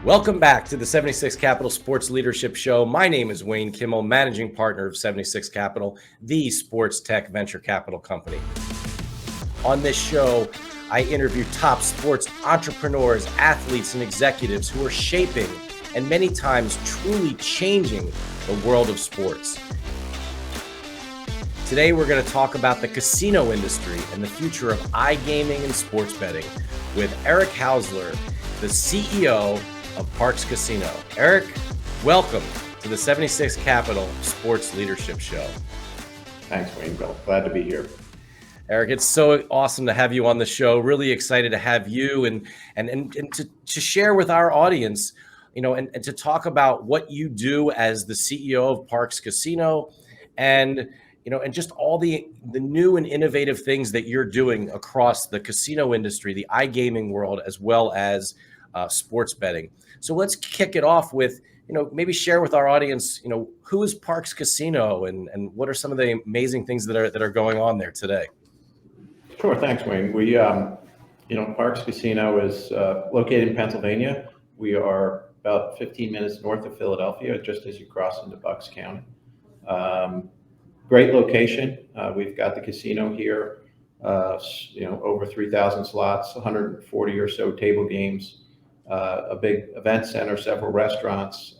Welcome back to the 76 Capital Sports Leadership Show. My name is Wayne Kimmel, managing partner of 76 Capital, the sports tech venture capital company. On this show, I interview top sports entrepreneurs, athletes, and executives who are shaping and many times truly changing the world of sports. Today, we're going to talk about the casino industry and the future of iGaming and sports betting with Eric Hausler, the CEO of Parx Casino. Eric, welcome to the 76 Capital Sports Leadership Show. Thanks, Wayne. Bill. Glad to be here. Eric, it's so awesome to have you on the show. Really excited to have you and to share with our audience, and to talk about what you do as the CEO of Parx Casino, and just all the new and innovative things that you're doing across the casino industry, the iGaming world, as well as sports betting. So let's kick it off with, maybe share with our audience, who is Parx Casino and what are some of the amazing things that are going on there today? Sure, thanks, Wayne. We, Parx Casino is located in Pennsylvania. We are about 15 minutes north of Philadelphia, just as you cross into Bucks County. Great location. We've got the casino here, over 3,000 slots, 140 or so table games, a big event center, several restaurants,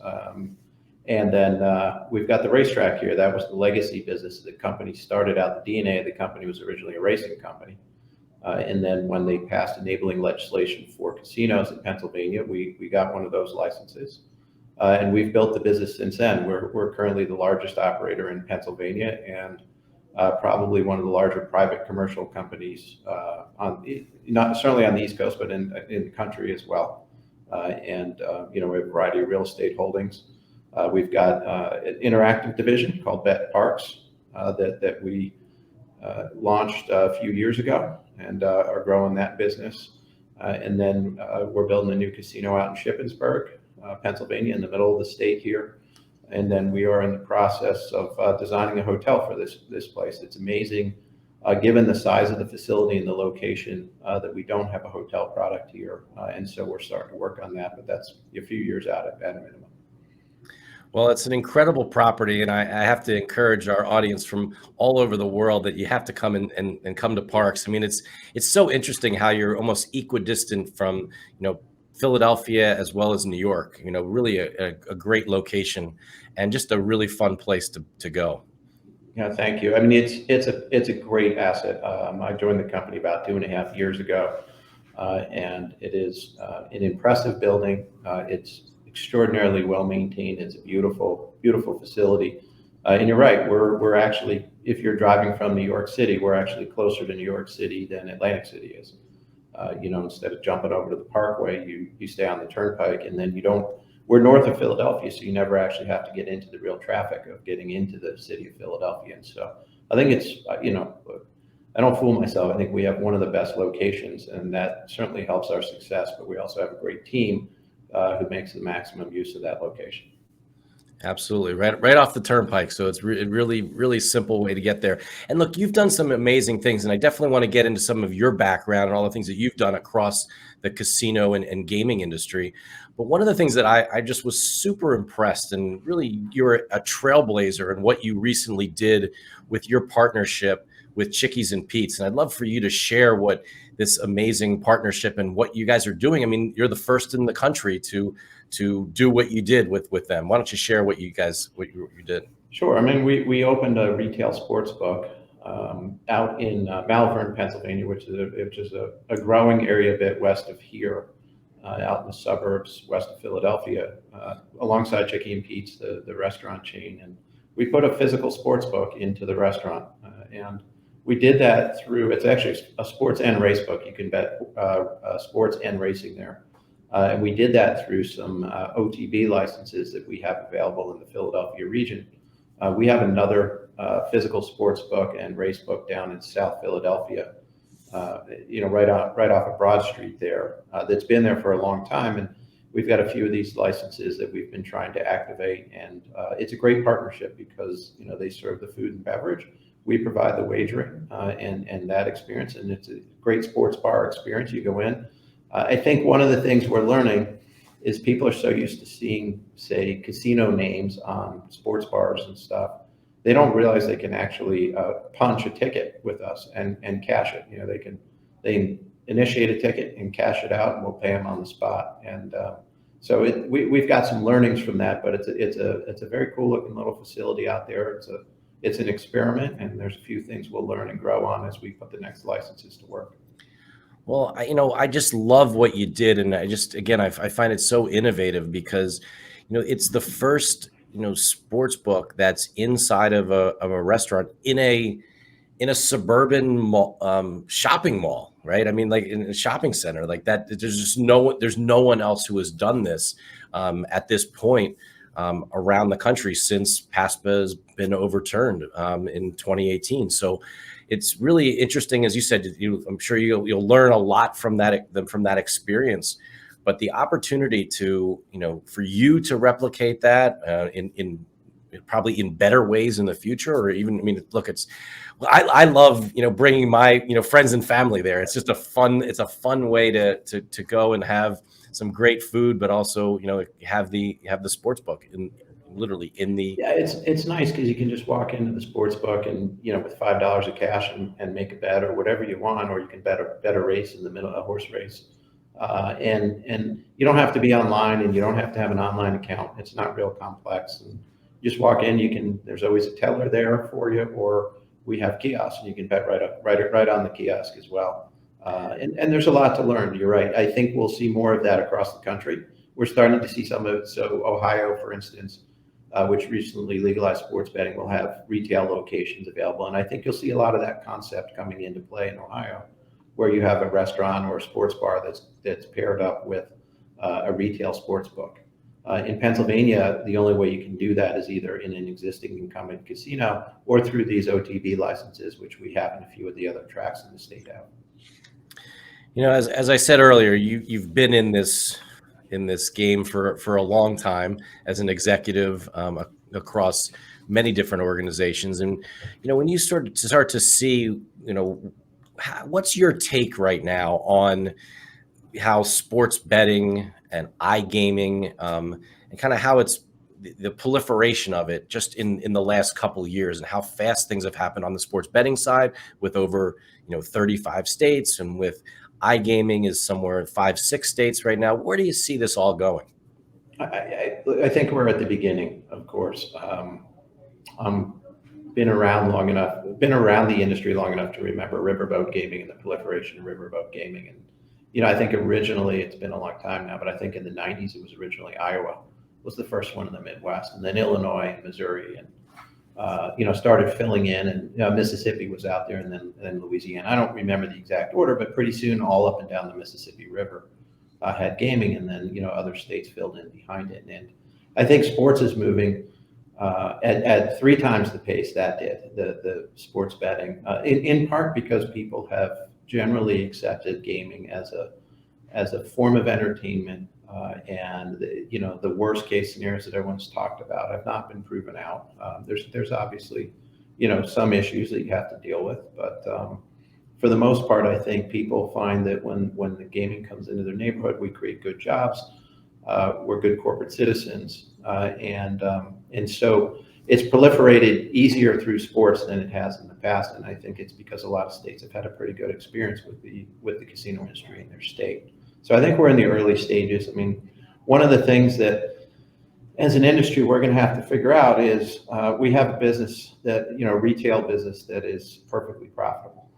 and then we've got the racetrack here. That was the legacy business. The company started out, the DNA of the company was originally a racing company. And then when they passed enabling legislation for casinos in Pennsylvania, we got one of those licenses. And we've built the business since then. We're currently the largest operator in Pennsylvania and probably one of the larger private commercial companies not certainly on the East Coast, but in the country as well. We have a variety of real estate holdings. We've got an interactive division called Parx that we launched a few years ago and are growing that business. And then we're building a new casino out in Shippensburg, Pennsylvania, in the middle of the state here. And then we are in the process of designing a hotel for this place. It's amazing, given the size of the facility and the location, that we don't have a hotel product here. And so we're starting to work on that, but that's a few years out at a minimum. Well, it's an incredible property, and I have to encourage our audience from all over the world that you have to come and come to Parx. I mean, it's so interesting how you're almost equidistant from, Philadelphia as well as New York. Really a great location and just a really fun place to go. Yeah, thank you. I mean, it's a great asset. I joined the company about 2.5 years ago, and it is an impressive building. It's extraordinarily well maintained. It's a beautiful, beautiful facility. And you're right. We're actually, if you're driving from New York City, we're actually closer to New York City than Atlantic City is. Instead of jumping over to the Parkway, you stay on the Turnpike, and then we're north of Philadelphia, so you never actually have to get into the real traffic of getting into the city of Philadelphia. And so I think it's, I don't fool myself. I think we have one of the best locations, and that certainly helps our success, but we also have a great team who makes the maximum use of that location. Absolutely. Right off the Turnpike. So it's really, really simple way to get there. And look, you've done some amazing things, and I definitely want to get into some of your background and all the things that you've done across the casino and gaming industry. But one of the things that I just was super impressed, and really you're a trailblazer in what you recently did with your partnership with Chickies Petes. And I'd love for you to share what this amazing partnership and what you guys are doing. I mean, you're the first in the country to do what you did with them. Why don't you share what you did? Sure. I mean, we opened a retail sportsbook out in Malvern, Pennsylvania, which is a growing area a bit west of here, out in the suburbs west of Philadelphia, alongside Chickies Petes, the restaurant chain. And we put a physical sportsbook into the restaurant, and we did that through, it's actually a sports and race book. You can bet sports and racing there. And we did that through some OTB licenses that we have available in the Philadelphia region. We have another physical sports book and race book down in South Philadelphia, right off of Broad Street there, that's been there for a long time. And we've got a few of these licenses that we've been trying to activate. And it's a great partnership because, they serve the food and beverage. We provide the wagering and that experience, and it's a great sports bar experience. You go in. I think one of the things we're learning is people are so used to seeing, say, casino names on sports bars and stuff. They don't realize they can actually punch a ticket with us and cash it. You know, they initiate a ticket and cash it out, and we'll pay them on the spot. And so we've got some learnings from that, but it's a very cool looking little facility out there. It's an experiment, and there's a few things we'll learn and grow on as we put the next licenses to work. Well, I just love what you did, and I find it so innovative because, it's the first, sports book that's inside of a restaurant in a suburban mall, shopping mall, right? I mean, like in a shopping center like that. There's no one else who has done this at this point around the country since PASPA has been overturned in 2018. So it's really interesting, as you said. I'm sure you'll learn a lot from that experience. But the opportunity to, for you to replicate that in probably in better ways in the future, or even, I mean, look, I love, bringing my, friends and family there. It's just a fun way to go and have some great food, but also, have the sports book literally in the. Yeah, it's nice because you can just walk into the sports book and, with $5 of cash and make a bet or whatever you want, or you can bet a race in the middle of a horse race. And you don't have to be online, and you don't have to have an online account. It's not real complex. And you just walk in, there's always a teller there for you, or we have kiosks and you can bet right on the kiosk as well. And there's a lot to learn. You're right. I think we'll see more of that across the country. We're starting to see some of it. So Ohio, for instance, which recently legalized sports betting, will have retail locations available. And I think you'll see a lot of that concept coming into play in Ohio, where you have a restaurant or a sports bar that's paired up with a retail sports book. In Pennsylvania, the only way you can do that is either in an existing incumbent casino or through these OTB licenses, which we have in a few of the other tracks in the state have. As I said earlier, you've been in this game for a long time as an executive across many different organizations, and when you start to see, what's your take right now on how sports betting and iGaming and kind of how it's the proliferation of it just in the last couple of years, and how fast things have happened on the sports betting side with over 35 states, and with iGaming is somewhere in 5-6 states right now. Where do you see this all going? I think we're at the beginning, of course. Been around the industry long enough to remember riverboat gaming and the proliferation of riverboat gaming. And, I think originally, it's been a long time now, but I think in the 90s, it was originally Iowa was the first one in the Midwest, and then Illinois and Missouri, and, started filling in, and Mississippi was out there, and then Louisiana. I don't remember the exact order, but pretty soon all up and down the Mississippi River had gaming, and then, other states filled in behind it. And I think sports is moving at 3 times the pace that did, the sports betting, in part because people have generally accepted gaming as a form of entertainment, and the worst case scenarios that everyone's talked about have not been proven out. There's obviously some issues that you have to deal with, but for the most part, I think people find that when the gaming comes into their neighborhood, we create good jobs. We're good corporate citizens, and so it's proliferated easier through sports than it has in the past. And I think it's because a lot of states have had a pretty good experience with the casino industry in their state. So I think we're in the early stages. I mean, one of the things that as an industry we're going to have to figure out is we have a business that, retail business that is perfectly profitable.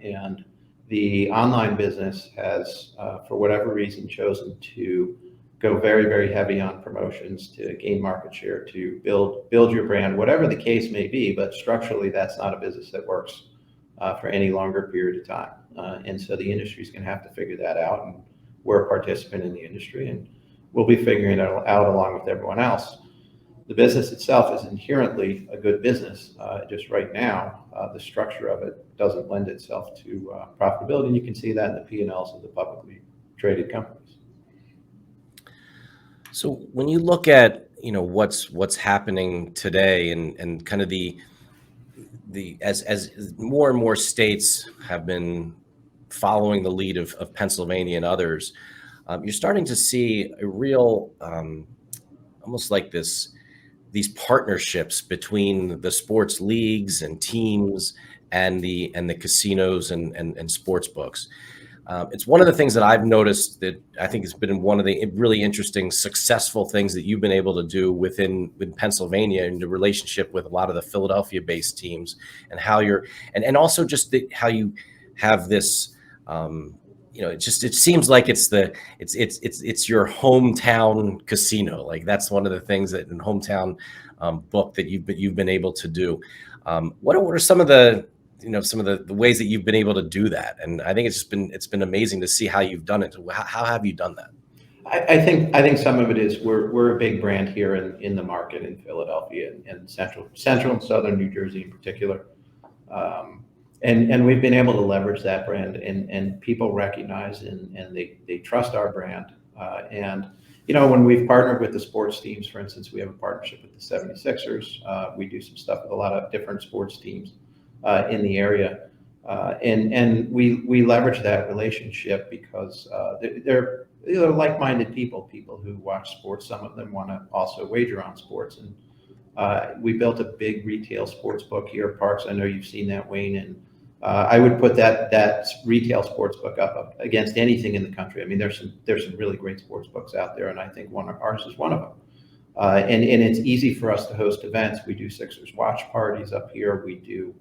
And the online business has, for whatever reason, chosen to go very, very heavy on promotions to gain market share, to build your brand, whatever the case may be. But structurally, that's not a business that works for any longer period of time. And so the industry is going to have to figure that out. And we're a participant in the industry, and we'll be figuring it out along with everyone else. The business itself is inherently a good business. Just right now, the structure of it doesn't lend itself to profitability. And you can see that in the P&Ls of the publicly traded companies. So when you look at what's happening today, and kind of the as more and more states have been following the lead of Pennsylvania and others, you're starting to see a real, almost like these partnerships between the sports leagues and teams and the casinos and sports books. It's one of the things that I've noticed that I think has been one of the really interesting, successful things that you've been able to do in Pennsylvania in the relationship with a lot of the Philadelphia-based teams, and how you're, and also just how you have this. It seems like it's your hometown casino. Like that's one of the things that in hometown book that you've been able to do. What are some of the ways that you've been able to do that? And I think it's been amazing to see how you've done it. How have you done that? I think some of it is we're a big brand here in the market in Philadelphia and central and southern New Jersey in particular. And we've been able to leverage that brand, and people recognize and they trust our brand. And when we've partnered with the sports teams, for instance, we have a partnership with the 76ers. We do some stuff with a lot of different sports teams in the area. And we leverage that relationship because they're like-minded people who watch sports. Some of them want to also wager on sports. And we built a big retail sports book here at Parx. I know you've seen that, Wayne, and I would put that retail sports book up against anything in the country. I mean, there's some really great sports books out there, and I think ours is one of them. And it's easy for us to host events. We do Sixers watch parties up here. We do,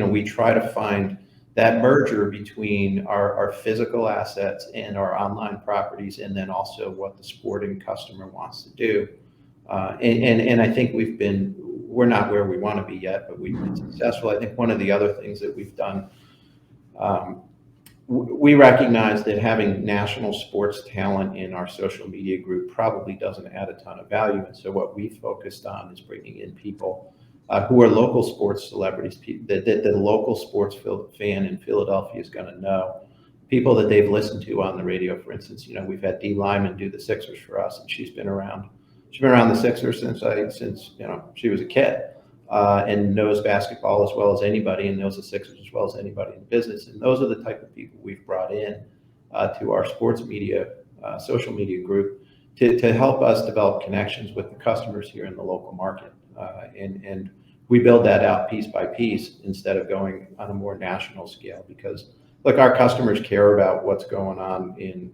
we try to find that merger between our physical assets and our online properties, and then also what the sporting customer wants to do. And I think we're not where we want to be yet, but we've been successful. I think one of the other things that we've done, we recognize that having national sports talent in our social media group probably doesn't add a ton of value. And so what we focused on is bringing in people who are local sports celebrities, that the local sports fan in Philadelphia is going to know, people that they've listened to on the radio. For instance, we've had Dee Lyman do the Sixers for us, and she's been around the Sixers since she was a kid, and knows basketball as well as anybody, and knows the Sixers as well as anybody in the business. And those are the type of people we've brought in to our sports media, social media group to help us develop connections with the customers here in the local market. And we build that out piece by piece instead of going on a more national scale, because look, our customers care about what's going on in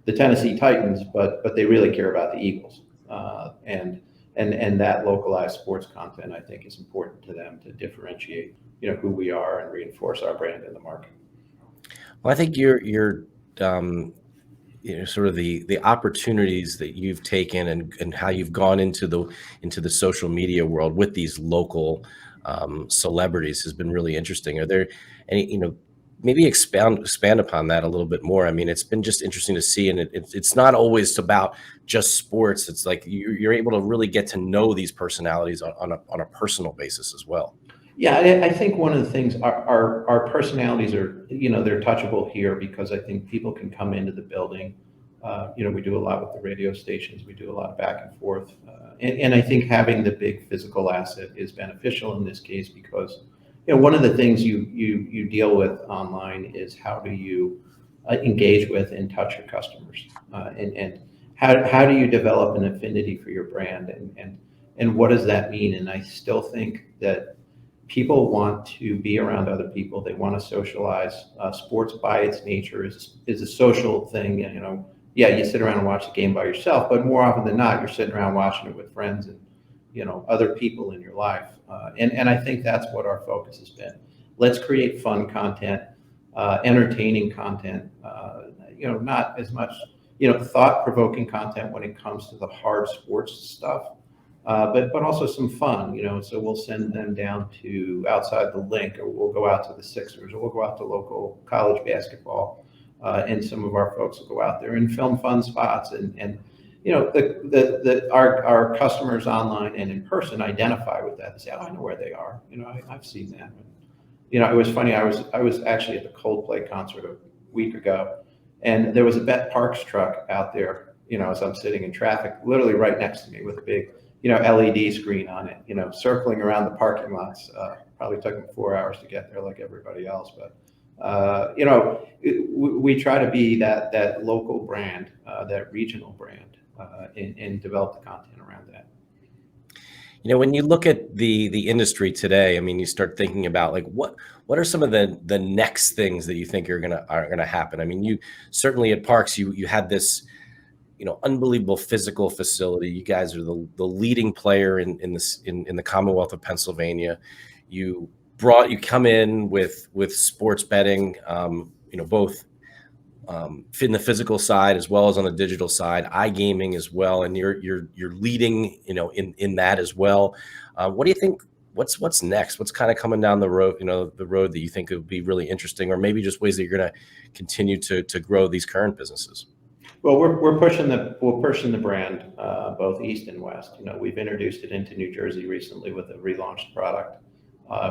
the Tennessee Titans, but they really care about the Eagles, and that localized sports content, I think, is important to them to differentiate who we are and reinforce our brand in the market. Well, I think you're sort of the opportunities that you've taken and how you've gone into the social media world with these local celebrities has been really interesting. Are there any, maybe expand upon that a little bit more? I mean, it's been just interesting to see, and it's not always about just sports. It's like you're able to really get to know these personalities on a personal basis as well. Yeah, I think one of the things, our personalities are, they're touchable here because I think people can come into the building. We do a lot with the radio stations. We do a lot of back and forth. And I think having the big physical asset is beneficial in this case because, one of the things you deal with online is how do you engage with and touch your customers, and how do you develop an affinity for your brand, and what does that mean? And I still think that people want to be around other people. They want to socialize. Sports by its nature is a social thing. Yeah, you sit around and watch the game by yourself, but more often than not, you're sitting around watching it with friends and other people in your life. And I think that's what our focus has been. Let's create fun content, entertaining content, not as much, thought-provoking content when it comes to the hard sports stuff, but also some fun, so we'll send them down to outside the link, or we'll go out to the Sixers, or we'll go out to local college basketball, and some of our folks will go out there and film fun spots, and our customers online and in person identify with that and say, oh, I know where they are. I've seen that. It was funny. I was actually at the Coldplay concert a week ago, and there was a Parx truck out there, as I'm sitting in traffic, literally right next to me with a big, LED screen on it, circling around the parking lots. Probably took them 4 hours to get there like everybody else, but We try to be that local brand, that regional brand, and develop the content around that. When you look at the industry today, I mean, you start thinking about like what are some of the next things that you think are gonna happen? I mean, you certainly at Parx, you had this unbelievable physical facility. You guys are the leading player in the Commonwealth of Pennsylvania. You come in with sports betting, both in the physical side as well as on the digital side, iGaming as well, and you're leading, in that as well. What do you think? What's next? What's kind of coming down the road? The road that you think would be really interesting, or maybe just ways that you're going to continue to grow these current businesses. Well, we're pushing the brand both east and west. We've introduced it into New Jersey recently with a relaunched product.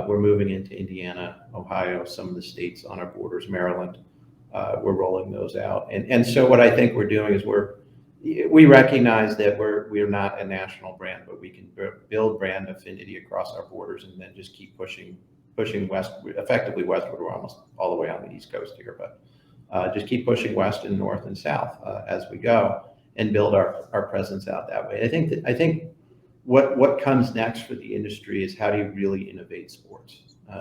We're moving into Indiana, Ohio, some of the states on our borders, Maryland. We're rolling those out, and so what I think we're doing is we recognize that we're not a national brand, but we can build brand affinity across our borders, and then just keep pushing west, effectively westward. We're almost all the way on the East Coast here, but just keep pushing west and north and south as we go, and build our presence out that way. I think what comes next for the industry is how do you really innovate sports,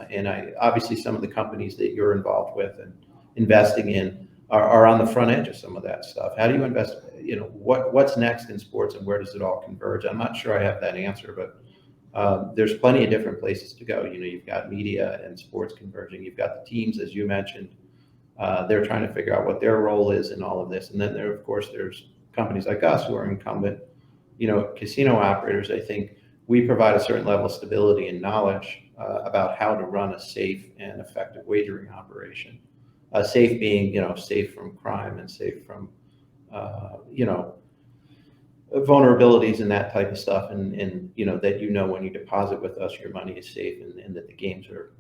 and obviously some of the companies that you're involved with and investing in are on the front edge of some of that stuff. How do you invest? What's next in sports, and where does it all converge? I'm not sure I have that answer, but there's plenty of different places to go. You've got media and sports converging. You've got the teams, as you mentioned. They're trying to figure out what their role is in all of this. And then there's companies like us who are incumbent, casino operators. I think we provide a certain level of stability and knowledge about how to run a safe and effective wagering operation. Safe being, safe from crime and safe from, vulnerabilities and that type of stuff. And that, when you deposit with us, your money is safe, and that the games are,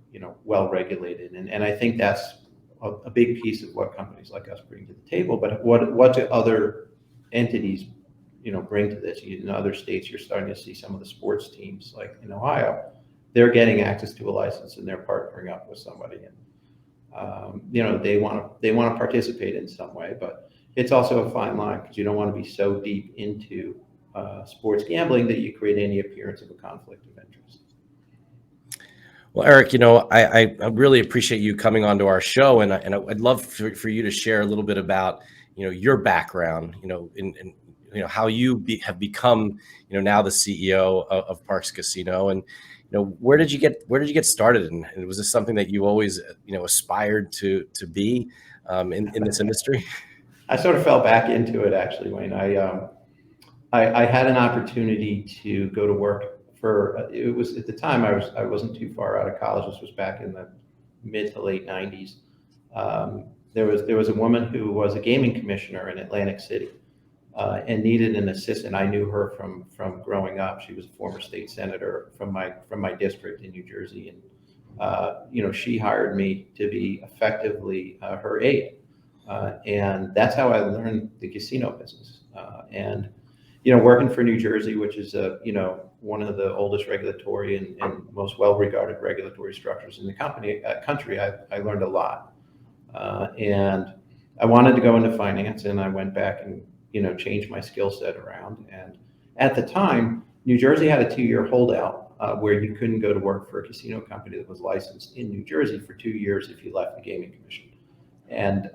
well regulated. And I think that's a big piece of what companies like us bring to the table. But what do other entities, bring to this? In other states, you're starting to see some of the sports teams, like in Ohio, they're getting access to a license, and they're partnering up with somebody. And they want to participate in some way, but it's also a fine line, because you don't want to be so deep into sports gambling that you create any appearance of a conflict of interest. Well, Eric, I really appreciate you coming onto our show, and I'd love for you to share a little bit about your background, in how you have become now the CEO of Parx Casino, and where did you get started, and was this something that you always aspired to be in this industry? I sort of fell back into it, actually, Wayne. I had an opportunity to go to work it was at the time I wasn't too far out of college. This was back in the mid to late 90s. There was a woman who was a gaming commissioner in Atlantic City and needed an assistant. I knew her from growing up. She was a former state senator from my district in New Jersey, and she hired me to be effectively her aide, and that's how I learned the casino business. And working for New Jersey, which is one of the oldest regulatory and most well-regarded regulatory structures in the country, I learned a lot. And I wanted to go into finance, and I went back and changed my skill set around. And at the time, New Jersey had a 2-year holdout where you couldn't go to work for a casino company that was licensed in New Jersey for 2 years if you left the gaming commission. And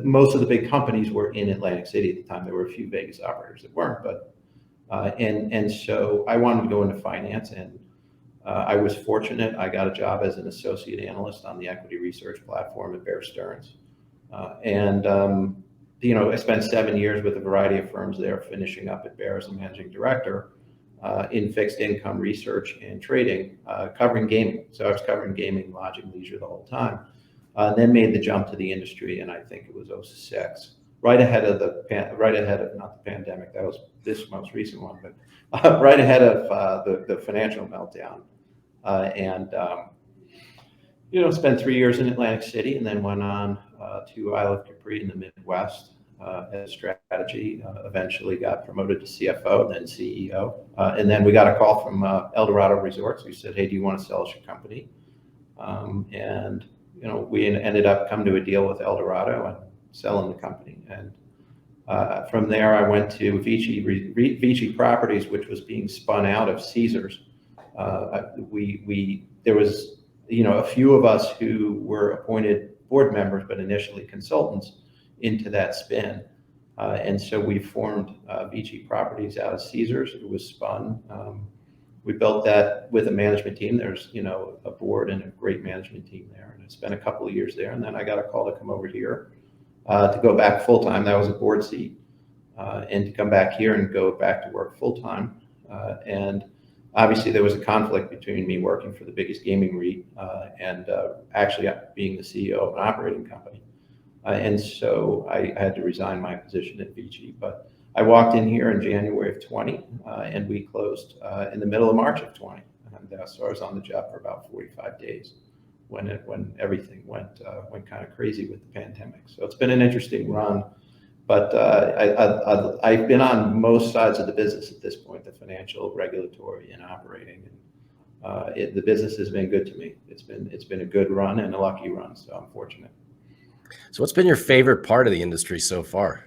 most of the big companies were in Atlantic City at the time. There were a few Vegas operators that weren't, but and so I wanted to go into finance, and I was fortunate. I got a job as an associate analyst on the equity research platform at Bear Stearns, and I spent 7 years with a variety of firms there, finishing up at Bear as a managing director in fixed income research and trading, covering gaming. So I was covering gaming, lodging, leisure the whole time. Then made the jump to the industry, and I think it was 2006, right ahead of not the pandemic, that was this most recent one, but right ahead of the financial meltdown, and spent 3 years in Atlantic City, and then went on to Isle of Capri in the Midwest as strategy. Eventually got promoted to CFO, then CEO, and then we got a call from Eldorado Resorts, who said, "Hey, do you want to sell us your company?" And we ended up coming to a deal with El Dorado and selling the company. And from there, I went to Vici Properties, which was being spun out of Caesars. There was a few of us who were appointed board members, but initially consultants into that spin. And so we formed Vici Properties out of Caesars. It was spun. We built that with a management team. There's a board and a great management team there. And I spent a couple of years there, and then I got a call to come over here to go back full time. That was a board seat, and to come back here and go back to work full time. And obviously, there was a conflict between me working for the biggest gaming REIT and actually being the CEO of an operating company. And so I had to resign my position at Vici. But I walked in here in January of 20, and we closed in the middle of March of 20. And so I was on the job for about 45 days when everything went kind of crazy with the pandemic. So it's been an interesting run. But I've been on most sides of the business at this point: the financial, regulatory, and operating. And the business has been good to me. It's been a good run and a lucky run. So I'm fortunate. So what's been your favorite part of the industry so far?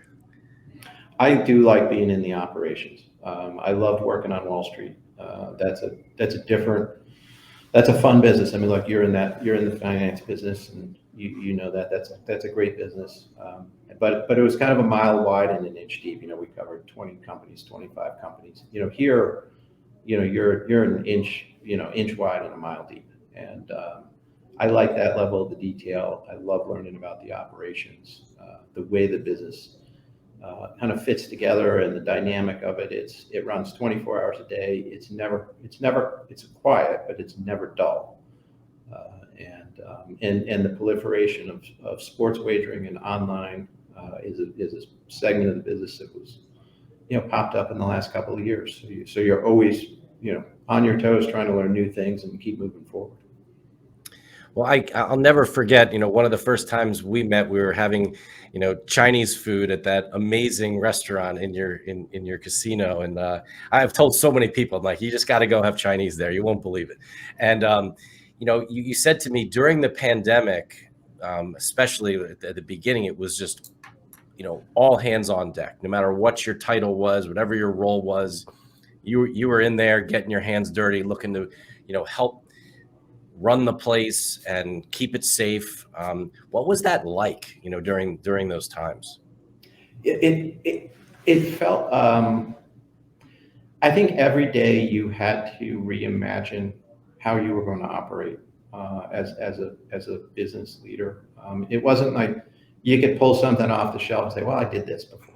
I do like being in the operations. I loved working on Wall Street. That's a fun business. I mean, look, you're in the finance business, and you know that's a great business. But it was kind of a mile wide and an inch deep. We covered 20 companies, 25 companies. Here, you're an inch wide and a mile deep. And I like that level of the detail. I love learning about the operations, the way the business kind of fits together, and the dynamic of it. It runs 24 hours a day. It's quiet, but it's never dull. And the proliferation of sports wagering and online is a segment of the business that was popped up in the last couple of years. So you're always on your toes, trying to learn new things and keep moving forward. Well, I'll never forget, one of the first times we met, we were having, Chinese food at that amazing restaurant in your casino. And I've told so many people, I'm like, you just got to go have Chinese there. You won't believe it. And, you said to me during the pandemic, especially at the beginning, it was just, all hands on deck. No matter what your title was, whatever your role was, you were in there getting your hands dirty, looking to, help run the place and keep it safe. What was that like, during those times? It felt, I think every day you had to reimagine how you were going to operate as a business leader. It wasn't like you could pull something off the shelf and say, well, I did this before.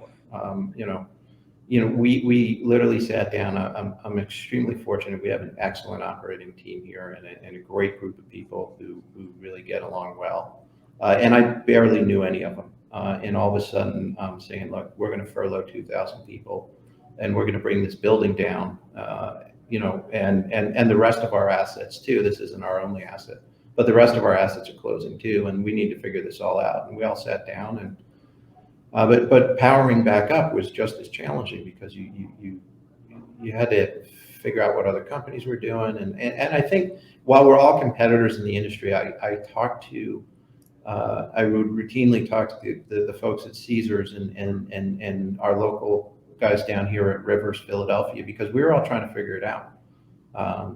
We literally sat down. I'm extremely fortunate. We have an excellent operating team here and a great group of people who really get along well. And I barely knew any of them. And all of a sudden, I'm saying, look, we're going to furlough 2,000 people, and we're going to bring this building down. And the rest of our assets too. This isn't our only asset, but the rest of our assets are closing too, and we need to figure this all out. And we all sat down and. But powering back up was just as challenging because you had to figure out what other companies were doing, and I think while we're all competitors in the industry, I would routinely talk to the folks at Caesars and our local guys down here at Rivers, Philadelphia, because we were all trying to figure it out. How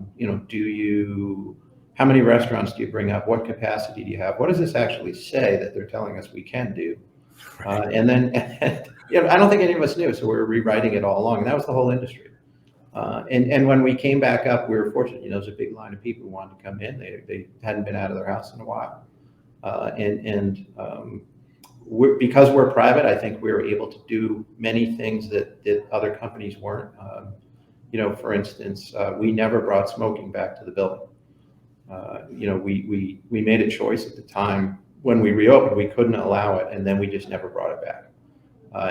many restaurants do you bring up? What capacity do you have? What does this actually say that they're telling us we can do? And then, I don't think any of us knew, so we were rewriting it all along, and that was the whole industry. And when we came back up, we were fortunate. There was a big line of people who wanted to come in. They hadn't been out of their house in a while, because we're private, I think we were able to do many things that other companies weren't. For instance, we never brought smoking back to the building. We made a choice at the time. When we reopened, we couldn't allow it, and then we just never brought it back.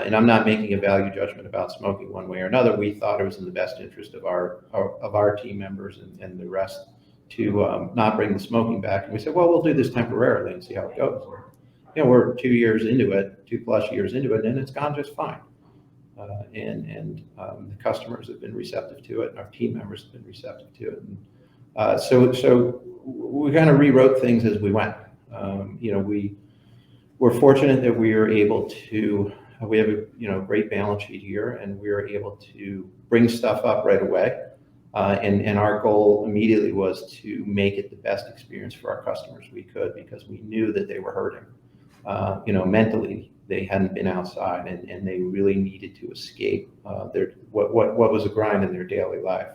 And I'm not making a value judgment about smoking one way or another. We thought it was in the best interest of our team members and the rest to not bring the smoking back. And we said, well, we'll do this temporarily and see how it goes. We're 2 years into it, 2+ years into it, and it's gone just fine. The customers have been receptive to it, and our team members have been receptive to it. And So we kind of rewrote things as we went. We're fortunate that we are able to. We have a great balance sheet here, and we are able to bring stuff up right away. And our goal immediately was to make it the best experience for our customers we could, because we knew that they were hurting. Mentally, they hadn't been outside, and they really needed to escape what was a grind in their daily life.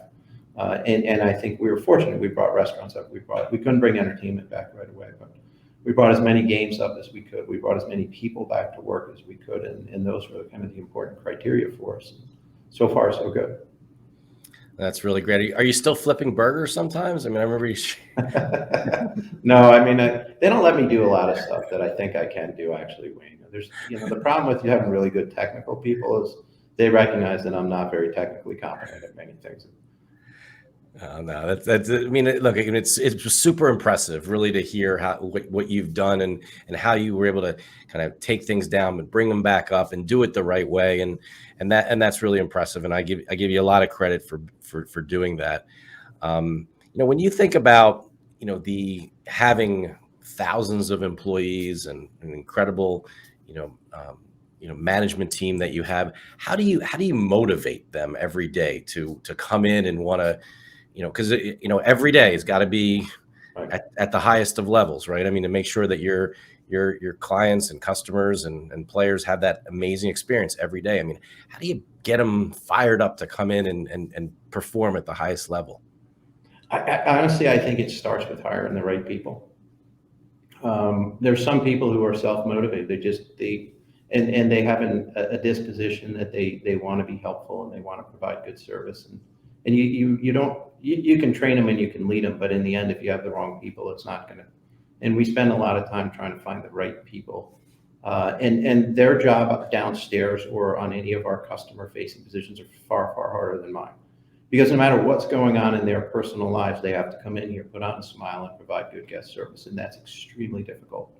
And I think we were fortunate. We brought restaurants up. We couldn't bring entertainment back right away, but we brought as many games up as we could. We brought as many people back to work as we could, and those were kind of the important criteria for us. So far, so good. That's really great. Are you still flipping burgers sometimes? I mean, I remember you. No, I mean, they don't let me do a lot of stuff that I think I can do, actually, Wayne. There's, the problem with you having really good technical people is they recognize that I'm not very technically competent at many things. No, that's. I mean, look, it's super impressive, really, to hear what you've done and how you were able to kind of take things down and bring them back up and do it the right way, and that's really impressive. And I give you a lot of credit for doing that. When you think about the having thousands of employees and an incredible management team that you have, how do you motivate them every day to come in and want to, because every day has got to be Right. at the highest of levels, right? I mean, to make sure that your clients and customers and players have that amazing experience every day. I mean, how do you get them fired up to come in and perform at the highest level? Honestly, I think it starts with hiring the right people. There's some people who are self-motivated. And they have a disposition that they want to be helpful, and they want to provide good service. And you can train them and you can lead them, but in the end, if you have the wrong people, it's not going to. And we spend a lot of time trying to find the right people. And their job downstairs or on any of our customer-facing positions are far, far harder than mine. Because no matter what's going on in their personal lives, they have to come in here, put on a smile, and provide good guest service, and that's extremely difficult.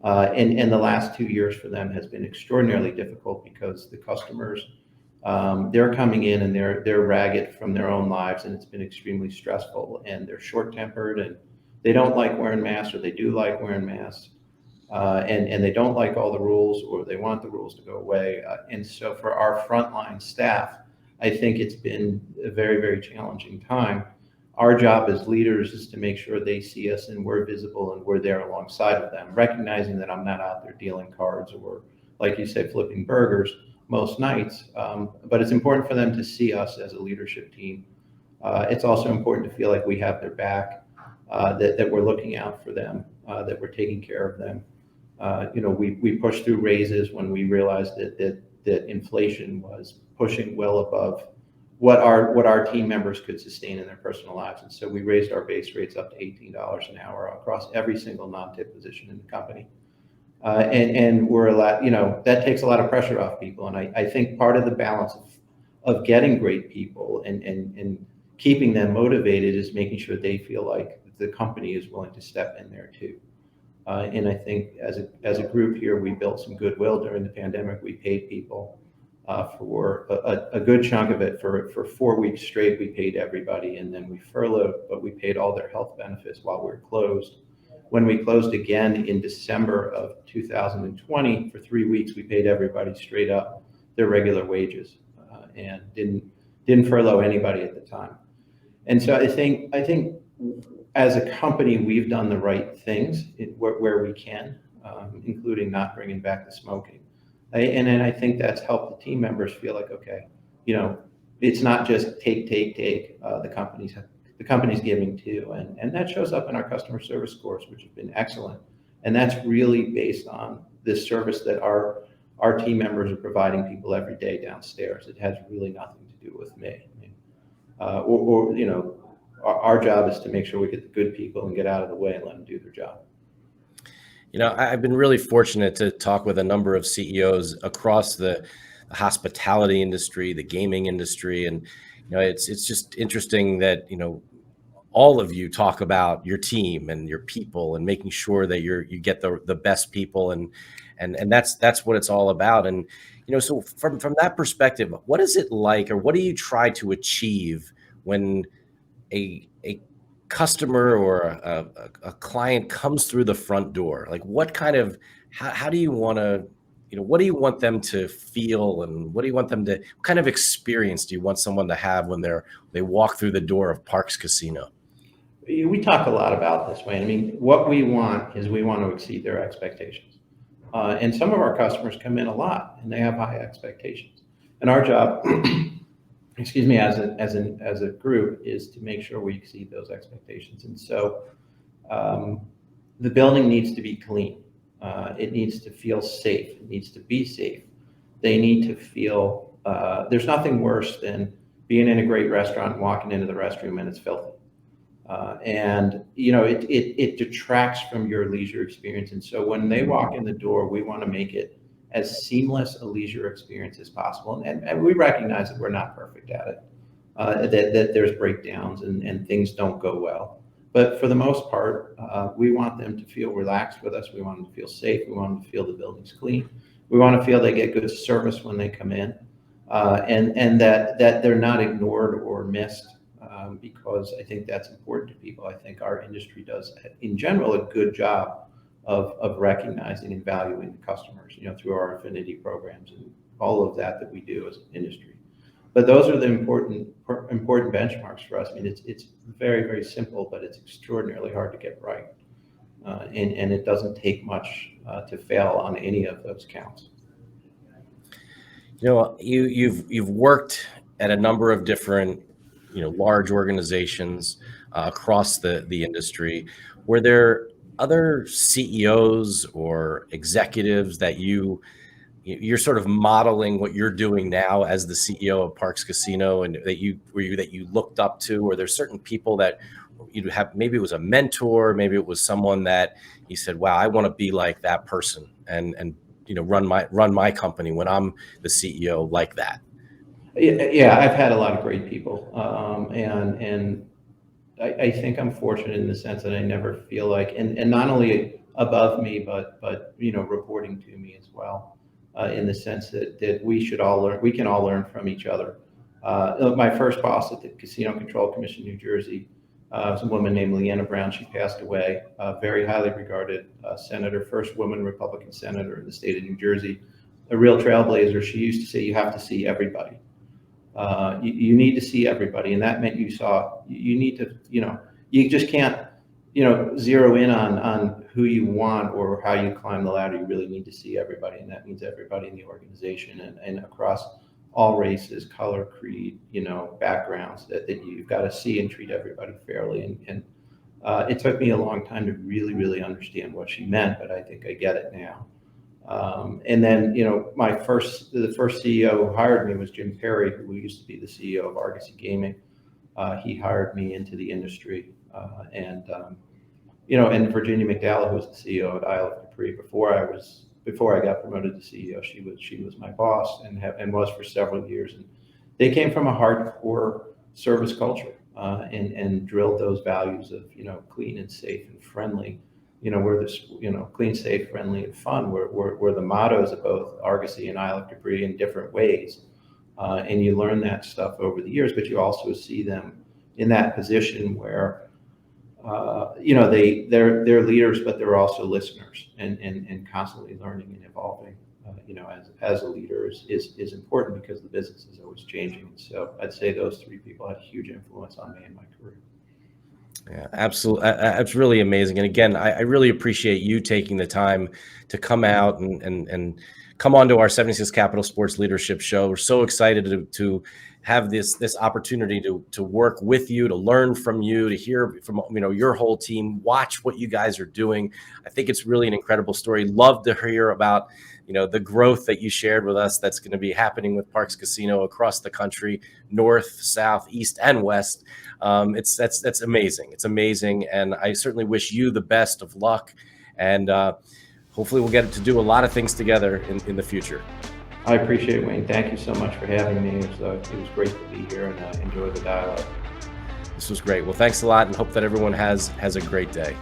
And the last 2 years for them has been extraordinarily difficult, because the customers, they're coming in and they're ragged from their own lives, and it's been extremely stressful, and they're short-tempered, and they don't like wearing masks, or they do like wearing masks, and they don't like all the rules, or they want the rules to go away. And so for our frontline staff, I think it's been a very, very challenging time. Our job as leaders is to make sure they see us and we're visible and we're there alongside of them, recognizing that I'm not out there dealing cards or, like you said, flipping burgers most nights. But it's important for them to see us as a leadership team. It's also important to feel like we have their back, that we're looking out for them, that we're taking care of them. We pushed through raises when we realized that inflation was pushing well above what our team members could sustain in their personal lives. And so we raised our base rates up to $18 an hour across every single non-tip position in the company. And we're a lot, that takes a lot of pressure off people. And I think part of the balance of getting great people and keeping them motivated is making sure they feel like the company is willing to step in there too. And I think as a group here, we built some goodwill during the pandemic. We paid people for a good chunk of it. For 4 weeks straight, we paid everybody, and then we furloughed, but we paid all their health benefits while we were closed. When we closed again in December of 2020, for 3 weeks, we paid everybody straight up their regular wages, and didn't furlough anybody at the time. And so I think as a company, we've done the right things where we can, including not bringing back the smoking. And then I think that's helped the team members feel like, okay, it's not just take. The company's giving too, and that shows up in our customer service scores, which have been excellent. And that's really based on this service that our team members are providing people every day downstairs. It has really nothing to do with me. Our job is to make sure we get the good people and get out of the way and let them do their job. I've been really fortunate to talk with a number of CEOs across the hospitality industry, the gaming industry, and it's just interesting that all of you talk about your team and your people and making sure that you get the best people, and that's what it's all about. And so from that perspective, what is it like, or what do you try to achieve when a customer or a client comes through the front door, like what kind of, how do you want to, what do you want them to feel, and what do you want them to, what kind of experience do you want someone to have when they walk through the door of Parx Casino? We talk a lot about this, Wayne. I mean, what we want is we want to exceed their expectations. And some of our customers come in a lot and they have high expectations. And our job, excuse me, as a group is to make sure we exceed those expectations. And so the building needs to be clean. It needs to feel safe. It needs to be safe. They need to feel, there's nothing worse than being in a great restaurant and walking into the restroom and it's filthy. It detracts from your leisure experience. And so when they walk in the door, we want to make it as seamless a leisure experience as possible. And we recognize that we're not perfect at it, that there's breakdowns and things don't go well. But for the most part, we want them to feel relaxed with us. We want them to feel safe. We want them to feel the building's clean. We want to feel they get good service when they come in, and that they're not ignored or missed, because I think that's important to people. I think our industry does, in general, a good job of recognizing and valuing the customers, through our affinity programs and all of that we do as an industry. But those are the important benchmarks for us. I mean, it's very, very simple, but it's extraordinarily hard to get right. And it doesn't take much to fail on any of those counts. You've worked at a number of different, large organizations across the industry. Were there other CEOs or executives that you're sort of modeling what you're doing now as the CEO of Parx Casino, and that you looked up to? Or there's certain people that you have, maybe it was a mentor, maybe it was someone that you said, wow, I want to be like that person and run my company when I'm the CEO like that? Yeah, I've had a lot of great people, and I think I'm fortunate in the sense that I never feel like, and not only above me, but reporting to me as well, in the sense that we can all learn from each other. My first boss at the Casino Control Commission, New Jersey, was a woman named Leanna Brown. She passed away. Very highly regarded senator, first woman Republican senator in the state of New Jersey, a real trailblazer. She used to say, you have to see everybody. You need to see everybody, and that meant you need to, you just can't, zero in on who you want or how you climb the ladder. You really need to see everybody, and that means everybody in the organization and across all races, color, creed, backgrounds, that you've got to see and treat everybody fairly. And it took me a long time to really, really understand what she meant, but I think I get it now. And then, the first CEO who hired me was Jim Perry, who used to be the CEO of Argosy Gaming. He hired me into the industry, and Virginia McDowell, who was the CEO at Isle of Capri before I got promoted to CEO. She was my boss and was for several years. And they came from a hardcore service culture, and drilled those values of clean and safe and friendly. We're this, clean, safe, friendly, and fun were the mottos of both Argosy and Isle of Capri in different ways. And you learn that stuff over the years, but you also see them in that position where, they're leaders, but they're also listeners and constantly learning and evolving, as a leader is important because the business is always changing. And so I'd say those three people had a huge influence on me in my career. Yeah, absolutely. That's really amazing. And again, I really appreciate you taking the time to come out and come onto our 76 Capital Sports Leadership Show. We're so excited to have this opportunity to work with you, to learn from you, to hear from your whole team, watch what you guys are doing. I think it's really an incredible story. Love to hear about the growth that you shared with us that's going to be happening with Parx Casino across the country, north, south, east, and west. That's amazing. It's amazing, and I certainly wish you the best of luck, and hopefully we'll get to do a lot of things together in the future. I appreciate it, Wayne. Thank you so much for having me. It was great to be here, and enjoy the dialogue. This was great. Well, thanks a lot, and hope that everyone has a great day.